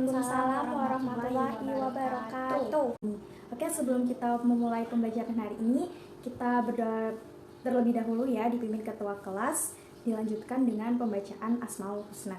Waalaikumsalam warahmatullahi wabarakatuh. Oke, sebelum kita memulai pembelajaran hari ini, kita berdoa terlebih dahulu ya, dipimpin ketua kelas, dilanjutkan dengan pembacaan Asmaul Husna.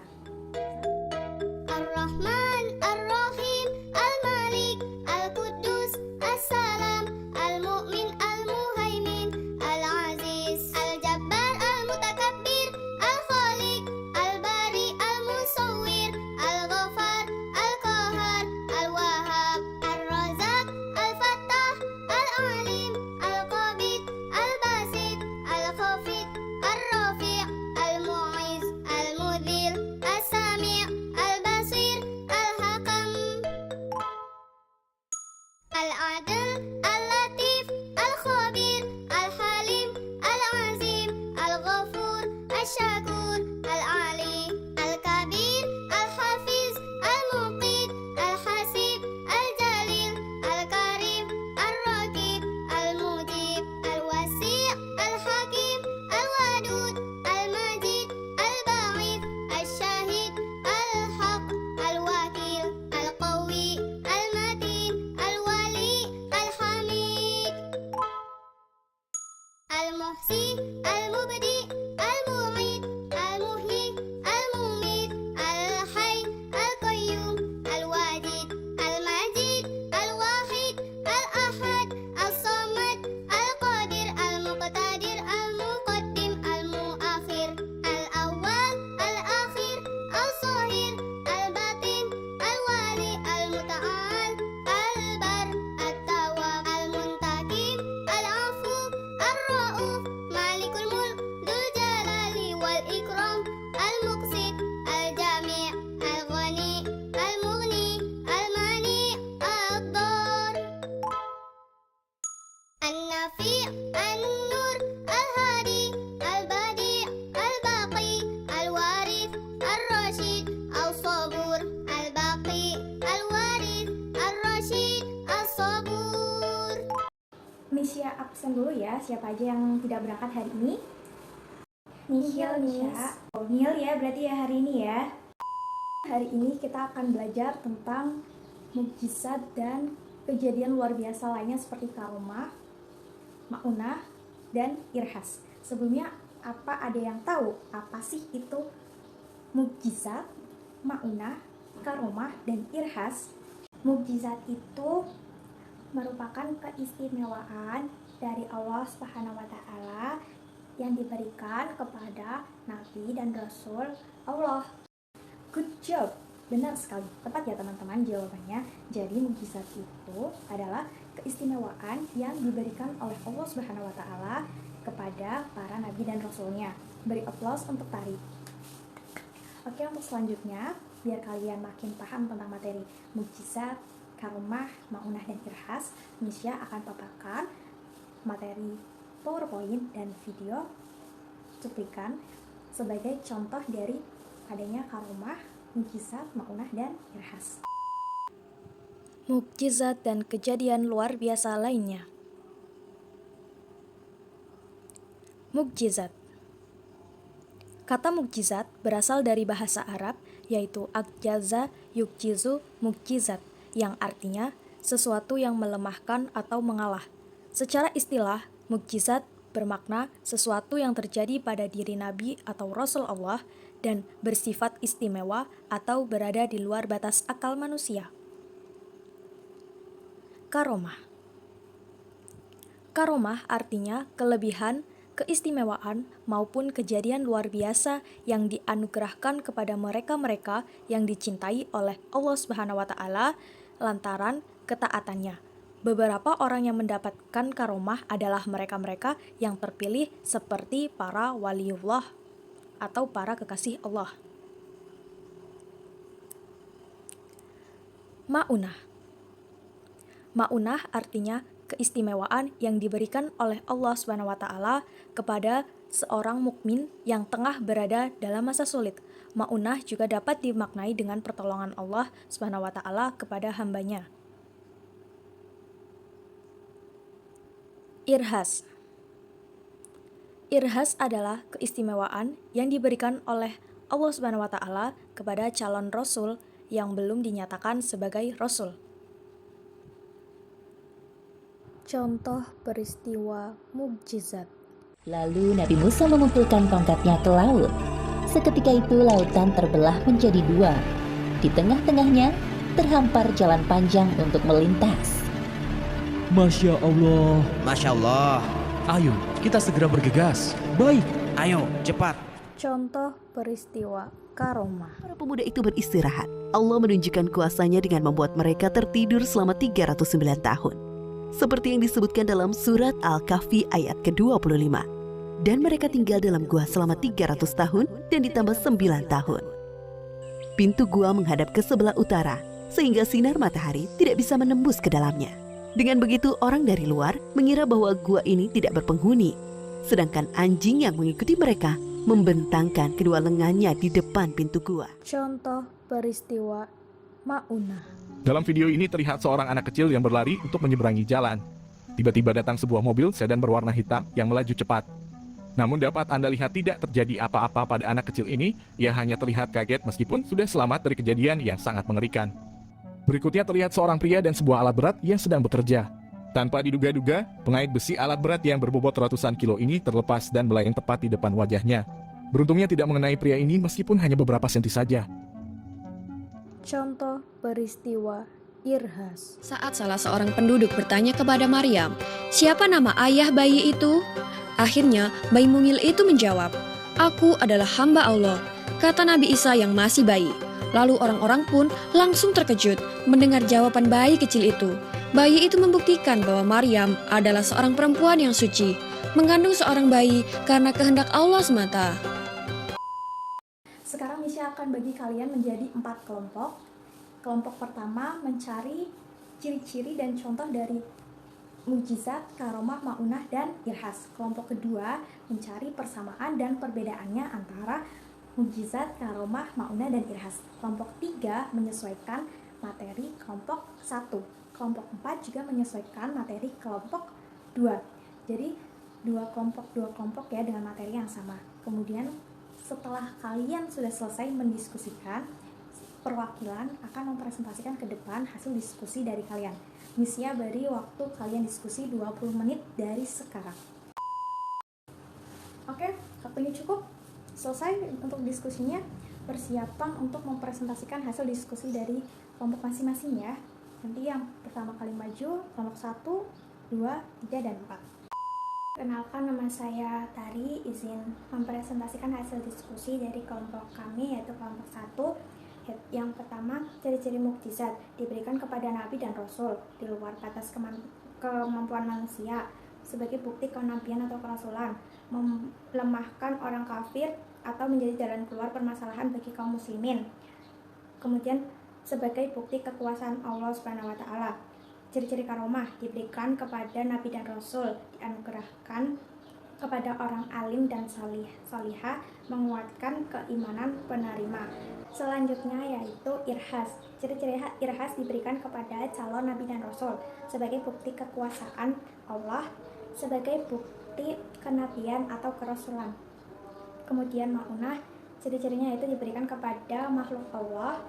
Ar-Rahman, Ar-Rahim, Al-Malik, Al-Quddus, As-Salam, Al-Mu'min, Al-Muhaimin, Al-Aziz, Al-Jabbar, Al-Mutakabbir, Al-Khaliq, Al-Bari, Al-Musawwir, Al-Ghafar, Al-Qahar, Al-Wahhab, Ar-Razak, Al-Fattah, Al-Alim, Al-Qabid, Al-Basit, Al-Khafid, Ar-Rafi', Al-Mu'iz, Al-Mudhil, As-Sami', Al-Basir, Al-Hakam, Al-Adil, Al-Latif, Al-Khabir, Al-Halim, Al-Azim, Al-Ghafur, Al-Shakur, Al-Ali, Al-Kabir, Al-Hafiz, Al-Muqit, Al-Hasib, Al-Jalil, Al-Karim, Al-Raqib, Al-Mujib, Al-Wasi', Al-Hakim, Al-Wadud, Al-Majid, Al-Ba'id, Al-Shahid, Al-Haq, Al-Wakil, Al-Qawi, Al-Matin, Al-Wali, Al-Hamid, Al-Muhsi, Al-Mubdi, Al-Mu'id, Al-Muhyi, Al-Mumit, Al-Hayy, Al-Qayyum, Al-Wajid, Al-Majid, Al-Wahid, Al-Ahad, Al-Samad, Al-Qadir, Al-Muqtadir, Al-Muqaddim, Al-Muakhir, Al-Awwal, Al-Akhir, Al-Zahir, Al-Batin, Al-Wali, Al-Muta'al, Al-Bar, At-Tawwab, Al-Muntakim, Al-Afu, Ar-Ra'uf, Malikul Mulk, Dzul Jalali wal Ikram, Al-Muqsit, Al-Jami', Al-Ghani, Al-Mughni, Al-Mani', Ad-Dar, An-Nafi', An-Nur, Al-Hadi, Al-Badi', Al-Baqi, Al-Warith, Ar-Rashid, Al-Sabur, Al-Baqi, Al-Warith, Ar-Rashid, Al-Sabur. Misya absen dulu ya, siapa aja yang tidak berangkat hari ini? Nihil, Nisha. Oh, Nihil ya, berarti ya hari ini ya. Hari ini kita akan belajar tentang mukjizat dan kejadian luar biasa lainnya seperti karomah, ma'unah, dan irhas. Sebelumnya, ada yang tahu apa sih itu mukjizat, ma'unah, karomah, dan irhas? Mukjizat itu merupakan keistimewaan dari Allah Subhanahu wa Ta'ala yang diberikan kepada Nabi dan Rasul Allah. Good job, benar sekali, tepat ya teman-teman jawabannya. Jadi mukjizat itu adalah keistimewaan yang diberikan oleh Allah Subhanahu wa Ta'ala kepada para nabi dan rasulnya. Beri aplaus untuk Tari. Oke, untuk selanjutnya, biar kalian makin paham tentang materi mukjizat, karomah, ma'unah, dan irhas, Misya akan paparkan materi PowerPoint dan video cuplikan sebagai contoh dari adanya karomah, mukjizat, ma'unah, dan irhas. Mukjizat dan kejadian luar biasa lainnya. Mukjizat. Kata mukjizat berasal dari bahasa Arab, yaitu akjaza yukjizu mukjizat, yang artinya sesuatu yang melemahkan atau mengalah. Secara istilah, mukjizat bermakna sesuatu yang terjadi pada diri Nabi atau Rasul Allah dan bersifat istimewa atau berada di luar batas akal manusia. Karomah. Karomah artinya kelebihan, keistimewaan, maupun kejadian luar biasa yang dianugerahkan kepada mereka-mereka yang dicintai oleh Allah Subhanahu wa Ta'ala lantaran ketaatannya. Beberapa orang yang mendapatkan karomah adalah mereka-mereka yang terpilih seperti para waliullah atau para kekasih Allah. Ma'unah. Ma'unah artinya keistimewaan yang diberikan oleh Allah Subhanahu wa Ta'ala kepada seorang mukmin yang tengah berada dalam masa sulit. Ma'unah juga dapat dimaknai dengan pertolongan Allah Subhanahu wa Ta'ala kepada hambanya. Irhas. Irhas adalah keistimewaan yang diberikan oleh Allah Subhanahu wa Ta'ala kepada calon rasul yang belum dinyatakan sebagai rasul. Contoh peristiwa mukjizat. Lalu Nabi Musa mengumpulkan tongkatnya ke laut. Seketika itu lautan terbelah menjadi dua. Di tengah-tengahnya terhampar jalan panjang untuk melintas. Masya Allah. Masya Allah. Ayo, kita segera bergegas. Baik. Ayo, cepat. Contoh peristiwa karomah. Para pemuda itu beristirahat. Allah menunjukkan kuasanya dengan membuat mereka tertidur selama 309 tahun. Seperti yang disebutkan dalam surat Al-Kahfi ayat ke-25. Dan mereka tinggal dalam gua selama 300 tahun dan ditambah 9 tahun. Pintu gua menghadap ke sebelah utara, sehingga sinar matahari tidak bisa menembus ke dalamnya. Dengan begitu orang dari luar mengira bahwa gua ini tidak berpenghuni. Sedangkan anjing yang mengikuti mereka membentangkan kedua lengannya di depan pintu gua. Contoh peristiwa Ma'unah. Dalam video ini terlihat seorang anak kecil yang berlari untuk menyeberangi jalan. Tiba-tiba datang sebuah mobil sedan berwarna hitam yang melaju cepat. Namun dapat Anda lihat tidak terjadi apa-apa pada anak kecil ini, ia hanya terlihat kaget meskipun sudah selamat dari kejadian yang sangat mengerikan. Berikutnya terlihat seorang pria dan sebuah alat berat yang sedang bekerja. Tanpa diduga-duga, pengait besi alat berat yang berbobot ratusan kilo ini terlepas dan melayang tepat di depan wajahnya. Beruntungnya tidak mengenai pria ini meskipun hanya beberapa senti saja. Contoh peristiwa Irhas. Saat salah seorang penduduk bertanya kepada Maryam, "Siapa nama ayah bayi itu?" Akhirnya, bayi mungil itu menjawab, "Aku adalah hamba Allah," kata Nabi Isa yang masih bayi. Lalu orang-orang pun langsung terkejut mendengar jawaban bayi kecil itu. Bayi itu membuktikan bahwa Maryam adalah seorang perempuan yang suci, mengandung seorang bayi karena kehendak Allah semata. Sekarang Misha akan bagi kalian menjadi 4 kelompok. Kelompok pertama mencari ciri-ciri dan contoh dari mukjizat, karomah, ma'unah, dan irhas. Kelompok kedua mencari persamaan dan perbedaannya antara mukjizat, karomah, ma'unah, dan irhas. Kelompok 3 menyesuaikan materi kelompok 1. Kelompok 4 juga menyesuaikan materi kelompok 2. Jadi dua kelompok ya dengan materi yang sama. Kemudian setelah kalian sudah selesai mendiskusikan, perwakilan akan mempresentasikan ke depan hasil diskusi dari kalian. Misia beri waktu kalian diskusi 20 menit dari sekarang. Oke, waktunya cukup. Selesai untuk diskusinya. Persiapan untuk mempresentasikan hasil diskusi dari kelompok masing-masing ya. Nanti yang pertama kali maju, kelompok 1, 2, 3, dan 4. Kenalkan, nama saya Tari, izin mempresentasikan hasil diskusi dari kelompok kami, yaitu kelompok 1. Yang pertama, ciri-ciri mukjizat diberikan kepada Nabi dan Rasul di luar batas kemampuan manusia sebagai bukti kenabian atau kerasulan, melemahkan orang kafir atau menjadi jalan keluar permasalahan bagi kaum muslimin. Kemudian sebagai bukti kekuasaan Allah Subhanahu wa taala. Ciri-ciri karomah diberikan kepada Nabi dan Rasul, dianugerahkan kepada orang alim dan salihah, menguatkan keimanan penerima. Selanjutnya yaitu irhas. Ciri-ciri irhas diberikan kepada calon Nabi dan Rasul sebagai bukti kekuasaan Allah, sebagai bukti kenabian atau kerasulan. Kemudian ma'unah, ciri-cirinya itu diberikan kepada makhluk Allah,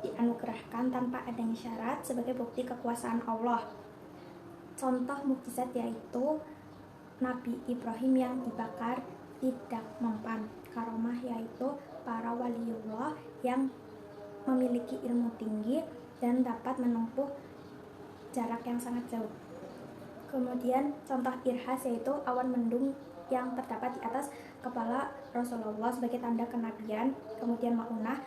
dianugerahkan tanpa adanya syarat sebagai bukti kekuasaan Allah. Contoh mukjizat yaitu Nabi Ibrahim yang dibakar tidak mempan. Karomah yaitu para waliullah yang memiliki ilmu tinggi dan dapat menempuh jarak yang sangat jauh. Kemudian contoh irhas yaitu awan mendung yang terdapat di atas kepala Rasulullah sebagai tanda kenabian. Kemudian ma'unah,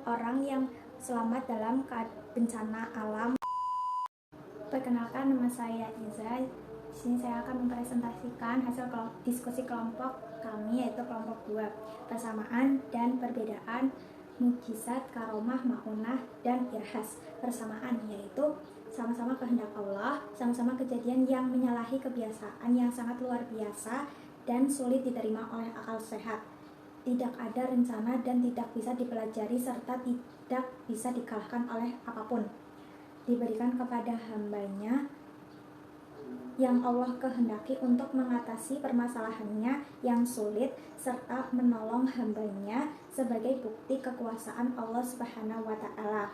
orang yang selamat dalam bencana alam. Perkenalkan, nama saya Iza. Di sini saya akan mempresentasikan hasil diskusi kelompok kami, yaitu kelompok 2, persamaan dan perbedaan mukjizat, karomah, ma'unah, dan irhas. Persamaan yaitu sama-sama kehendak Allah, sama-sama kejadian yang menyalahi kebiasaan yang sangat luar biasa dan sulit diterima oleh akal sehat. Tidak ada rencana dan tidak bisa dipelajari serta tidak bisa dikalahkan oleh apapun. Diberikan kepada hambanya yang Allah kehendaki untuk mengatasi permasalahannya yang sulit serta menolong hambanya sebagai bukti kekuasaan Allah Subhanahu wa taala.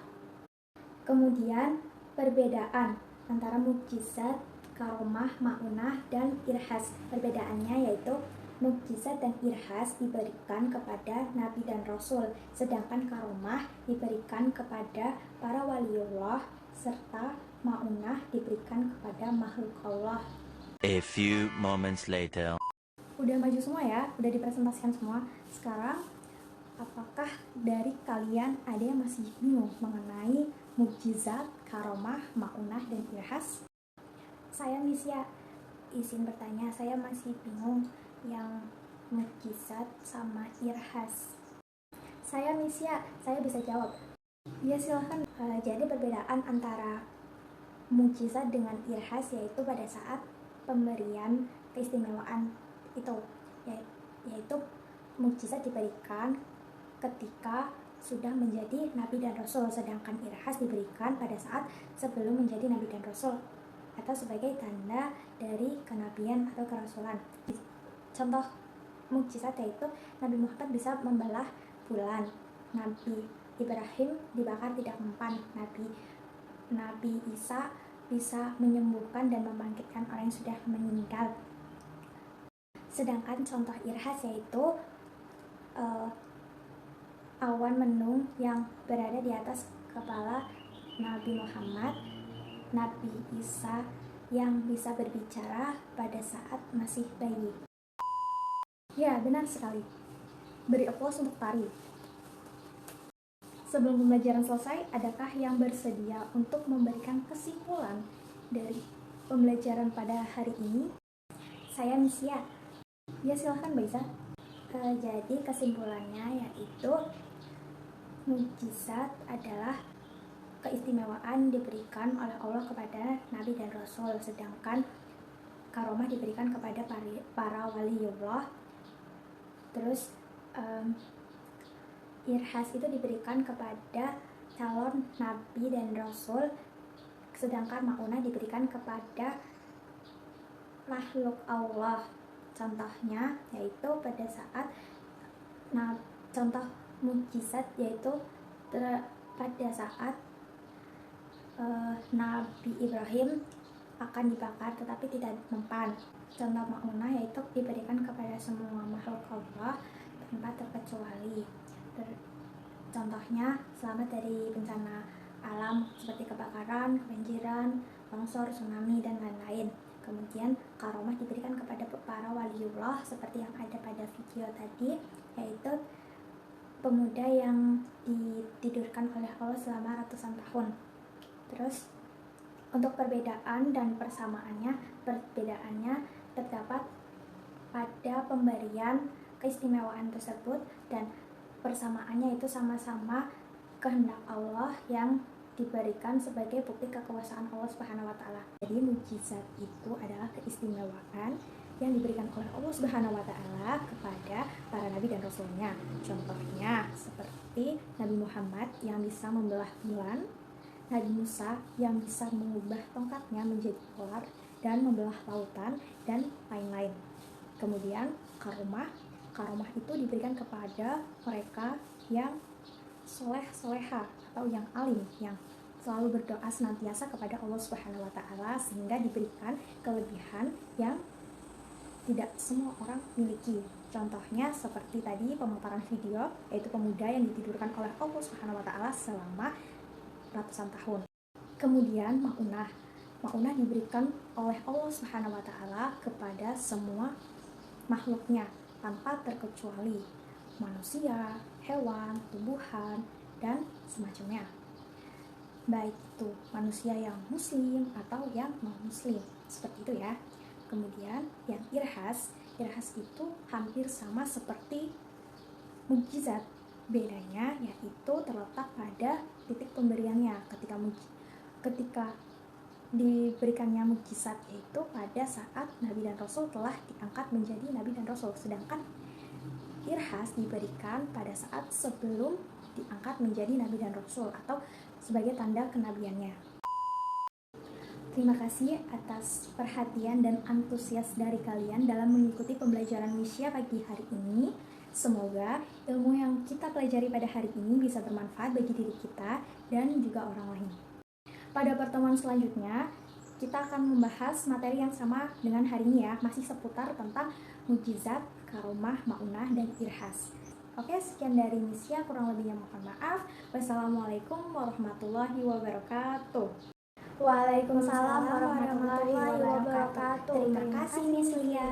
Kemudian perbedaan antara mukjizat, karomah, maunah, dan irhas. Perbedaannya yaitu mukjizat dan irhas diberikan kepada nabi dan rasul, sedangkan karomah diberikan kepada para waliullah, serta maunah diberikan kepada makhluk Allah. A few moments later. Udah maju semua ya, udah dipresentasikan semua. Sekarang, apakah dari kalian ada yang masih bingung mengenai mukjizat, karomah, maunah, dan irhas? Saya Misya, izin bertanya, saya masih bingung yang mukjizat sama irhas. Saya Misya, saya bisa jawab. Ya silahkan. Jadi perbedaan antara mukjizat dengan irhas yaitu pada saat pemberian keistimewaan itu, yaitu mukjizat diberikan ketika sudah menjadi nabi dan rasul, sedangkan irhas diberikan pada saat sebelum menjadi nabi dan rasul atau sebagai tanda dari kenabian atau kerasulan. Contoh mukjizat yaitu Nabi Muhammad bisa membelah bulan, Nabi Ibrahim dibakar tidak mempan, Nabi Isa bisa menyembuhkan dan membangkitkan orang yang sudah meninggal. Sedangkan contoh irhas yaitu awan mendung yang berada di atas kepala Nabi Muhammad, Nabi Isa yang bisa berbicara pada saat masih bayi. Ya, benar sekali. Beri aplaus untuk Tari. Sebelum pembelajaran selesai, adakah yang bersedia untuk memberikan kesimpulan dari pembelajaran pada hari ini? Saya Misya. Ya, silahkan Mbak Isa. Jadi kesimpulannya yaitu mukjizat adalah keistimewaan diberikan oleh Allah kepada Nabi dan Rasul, sedangkan karomah diberikan kepada para waliullah. Terus irhas itu diberikan kepada calon nabi dan rasul, sedangkan maunah diberikan kepada makhluk Allah. Contohnya yaitu pada saat contoh mukjizat yaitu pada saat Nabi Ibrahim akan dibakar tetapi tidak mempan. Contoh maunah yaitu diberikan kepada semua makhluk Allah tanpa terkecuali. Contohnya selamat dari bencana alam seperti kebakaran, kebanjiran, longsor, tsunami, dan lain-lain. Kemudian karomah diberikan kepada para waliullah seperti yang ada pada video tadi, yaitu pemuda yang ditidurkan oleh Allah selama ratusan tahun. Terus untuk perbedaan dan persamaannya, perbedaannya terdapat pada pemberian keistimewaan tersebut, dan persamaannya itu sama-sama kehendak Allah yang diberikan sebagai bukti kekuasaan Allah Subhanahu wa taala. Jadi mukjizat itu adalah keistimewaan yang diberikan oleh Allah Subhanahu wa taala kepada para nabi dan rasulnya. Contohnya seperti Nabi Muhammad yang bisa membelah bulan, Nabi Musa yang bisa mengubah tongkatnya menjadi ular dan membelah lautan, dan lain-lain. Kemudian karomah itu diberikan kepada mereka yang soleh-soleha atau yang alim, yang selalu berdoa senantiasa kepada Allah Subhanahu wa taala, sehingga diberikan kelebihan yang tidak semua orang miliki. Contohnya seperti tadi pemaparan video, yaitu pemuda yang ditidurkan oleh Allah Subhanahu wa taala selama ratusan tahun. Kemudian maunah diberikan oleh Allah Subhanahu wa taala kepada semua makhluknya tanpa terkecuali, manusia, hewan, tumbuhan, dan semacamnya, baik itu manusia yang muslim atau yang non muslim, seperti itu ya. Kemudian yang irhas itu hampir sama seperti mukjizat, bedanya yaitu terletak pada titik pemberiannya. Ketika diberikannya mukjizat yaitu pada saat nabi dan rasul telah diangkat menjadi nabi dan rasul, sedangkan irhas diberikan pada saat sebelum diangkat menjadi nabi dan rasul atau sebagai tanda kenabiannya. Terima kasih atas perhatian dan antusias dari kalian dalam mengikuti pembelajaran Misya pagi hari ini. Semoga ilmu yang kita pelajari pada hari ini bisa bermanfaat bagi diri kita dan juga orang lain. Pada pertemuan selanjutnya, kita akan membahas materi yang sama dengan hari ini ya, masih seputar tentang mukjizat, karomah, maunah, dan irhas. Oke, sekian dari Nisya, kurang lebihnya mohon maaf. Wassalamualaikum warahmatullahi wabarakatuh. Waalaikumsalam warahmatullahi wabarakatuh. Terima kasih Nisya.